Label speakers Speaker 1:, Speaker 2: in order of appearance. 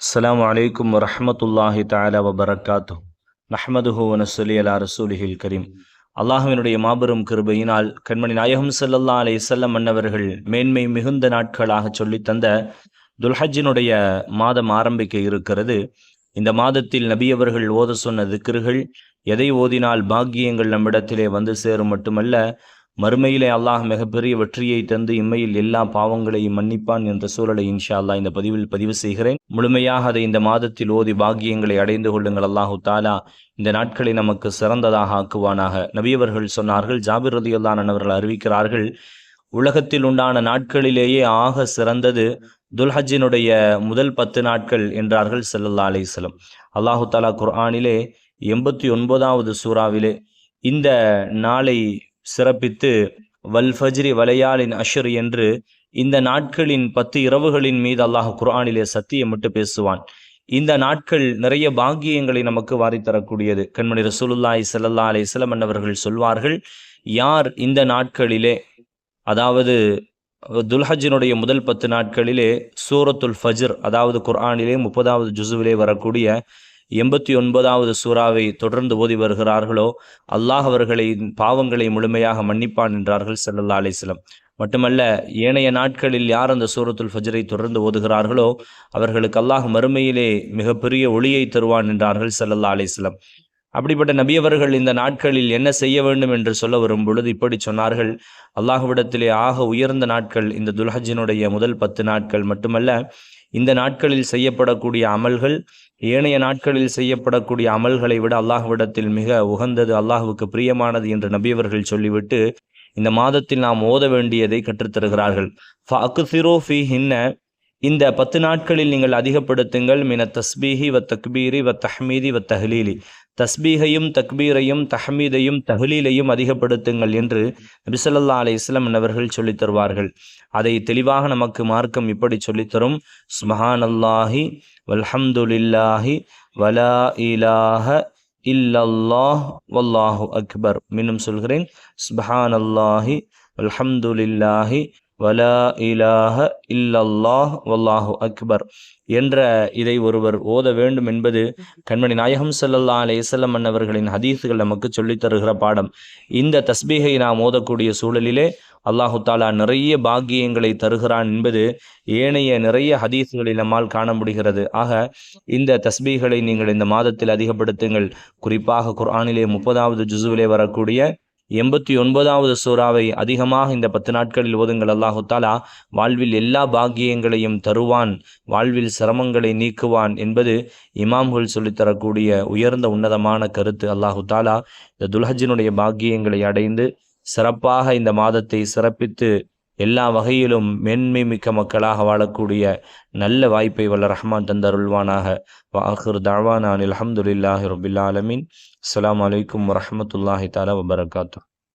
Speaker 1: அஸ்ஸலாமு அலைக்கும் வரஹ்மத்துல்லாஹி தஆலா வபரகாத்துஹு. நஹ்மதுஹு வ நஸ்ஸலி அலா ரசூலிஹில் கரீம். அல்லாஹ்வினுடைய மாபெரும் கிருபையினால் கண்மணி நாயகம் ஸல்லல்லாஹு அலைஹி வஸல்லம் அன்னவர்கள் மேன்மை மிகுந்த நாட்களாக சொல்லித் தந்த துல்ஹஜ்ஜினுடைய மாதம் ஆரம்பிக்க இருக்கிறது. இந்த மாதத்தில் நபி அவர்கள் ஓத சொன்ன திக்ருகள், எதை ஓதினால் பாக்கியங்கள் நம்மிடத்திலே வந்து சேரும் மட்டுமல்ல, மறுமையிலே அல்லாஹ் மிகப்பெரிய வெற்றியை தந்து இம்மையில் எல்லா பாவங்களையும் மன்னிப்பான் என்ற சூழலை இன்ஷா அல்லாஹ் இந்த பதிவில் பதிவு செய்கிறேன். முழுமையாக அதை இந்த மாதத்தில் ஓதி பாக்கியங்களை அடைந்து கொள்ளுங்கள். அல்லாஹு தாலா இந்த நாட்களை நமக்கு சிறந்ததாக ஆக்குவானாக. நபியவர்கள் சொன்னார்கள், ஜாபிர் ரலியல்லாஹு அன்ஹு அவர்கள் அறிவிக்கிறார்கள், உலகத்தில் உண்டான நாட்களிலேயே ஆக சிறந்தது துல்ஹஜ்ஜினுடைய முதல் 10 நாட்கள் என்றார்கள் ஸல்லல்லாஹு அலைஹி வஸல்லம். அல்லாஹு தாலா குர்ஆனிலே 89வது சூறாவிலே இந்த நாளை சிறப்பித்து வல் ஃபஜ்ரி வலையாலின் அஷ்ர் என்று இந்த நாட்களின் 10 இரவுகளின் மீது அல்லாஹ் குர்ஆனிலே சத்தியமிட்டு பேசுவான். இந்த நாட்கள் நிறைய பாக்கியங்களை நமக்கு வாரித்தரக்கூடியது. கண்மணி ரசூலுல்லாஹி ஸல்லல்லாஹு அலைஹி வஸல்லம் அவர்கள் சொல்வார்கள், யார் இந்த நாட்களிலே, அதாவது துல்ஹஜ்ஜினுடைய முதல் 10 நாட்களிலே சூரத்துல் ஃபஜ்ர், அதாவது குர்ஆனிலே 30வது ஜுசுவிலே வரக்கூடிய 89வது சூறாவை தொடர்ந்து ஓதி வருகிறார்களோ, அல்லாஹ் அவர்களின் பாவங்களை முழுமையாக மன்னிப்பான் என்றார்கள் ஸல்லல்லாஹு அலைஹி வஸல்லம். மட்டுமல்ல, ஏனைய நாட்களில் யார் அந்த சூரத்துல் ஃபஜ்ரை தொடர்ந்து ஓதுகிறார்களோ அவர்களுக்கு அல்லாஹ் மறுமையிலே மிகப்பெரிய ஒளியை தருவான் என்றார்கள் ஸல்லல்லாஹு அலைஹி வஸல்லம். அப்படிப்பட்ட நபியவர்கள் இந்த நாட்களில் என்ன செய்ய வேண்டும் என்று சொல்ல வரும் பொழுது இப்படி சொன்னார்கள், அல்லாஹ்விடத்திலே ஆக உயர்ந்த நாட்கள் இந்த துல்ஹஜ்ஜினுடைய முதல் 10 நாட்கள் மட்டுமல்ல, இந்த நாட்களில் செய்யப்படக்கூடிய அமல்கள் ஏனைய நாட்களில் செய்யப்படக்கூடிய அமல்களை விட அல்லாஹ்விடத்தில் மிக உகந்தது, அல்லாஹ்வுக்கு பிரியமானது என்று நபியவர்கள் சொல்லிவிட்டு இந்த மாதத்தில் நாம் ஓத வேண்டியதை கற்றுத்தருகிறார்கள். ஃபஅக்ஸிரு ஃபீஹின்ன, இந்த 10 நாட்களில் நீங்கள் அதிகப்படுத்துங்கள், மின தஸ்பீஹி வ தக்பீரி வ தஹ்மீதி வ தஹ்லீலி, தஸ்பீகையும் தக்பீரையும் தஹ்மீதையும் தஹ்லீலையும் அதிகப்படுத்துங்கள் என்று நபி ஸல்லல்லாஹு அலைஹி வஸல்லம் அவர்கள் சொல்லித் தருவார்கள். அதை தெளிவாக நமக்கு மார்க்கம் இப்படி சொல்லித்தரும், சுப்ஹானல்லாஹி வல்ஹம்துலில்லாஹி வலா இலாஹ இல்லல்லாஹ் வல்லாஹு அக்பர். மீண்டும் சொல்கிறேன், சுப்ஹானல்லாஹி வல்ஹம்துலில்லாஹி வலா இலாஹ இல்லல்லாஹ் வல்லாஹு அக்பர் என்ற இதை ஒருவர் ஓத வேண்டும் என்பது கண்மணி நாயகம் ஸல்லல்லாஹு அலைஹி வஸல்லம் அவர்களின் ஹதீஸுகள் நமக்கு சொல்லித் தருகிற பாடம். இந்த தஸ்பீகை நாம் ஓதக்கூடிய சூழலிலே அல்லாஹு தாலா நிறைய பாக்கியங்களை தருகிறான் என்பது ஏனைய நிறைய ஹதீஸுகளில் நம்மால் காண முடிகிறது. ஆக இந்த தஸ்பீகளை நீங்கள் இந்த மாதத்தில் அதிகப்படுத்துங்கள். குறிப்பாக குர்ஆனிலே 30வது ஜுசுவிலே வரக்கூடிய 89வது சூறாவை அதிகமாக இந்த 10 நாட்களில் ஓதுங்கள். அல்லாஹு தாலா வாழ்வில் எல்லா பாக்கியங்களையும் தருவான், வாழ்வில் சிரமங்களை நீக்குவான் என்பது இமாம்கள் சொல்லித்தரக்கூடிய உயர்ந்த உன்னதமான கருத்து. அல்லாஹு தாலா இந்த துல்ஹஜ்ஜினுடைய பாக்கியங்களை அடைந்து சிறப்பாக இந்த மாதத்தை சிறப்பித்து எல்லா வகையிலும் மேன்மை மிக்க மக்களாக வாழக்கூடிய நல்ல வாய்ப்பை வல்ல ரஹ்மான் தந்தருள்வானாக. வ ஆகிரு தஅவானா அனில் ஹம்துலில்லாஹி ரப்பில் ஆலமீன். அஸ்ஸலாமு அலைக்கும் வரஹ்மத்துல்லாஹி தஆலா வபரகாத்துஹு.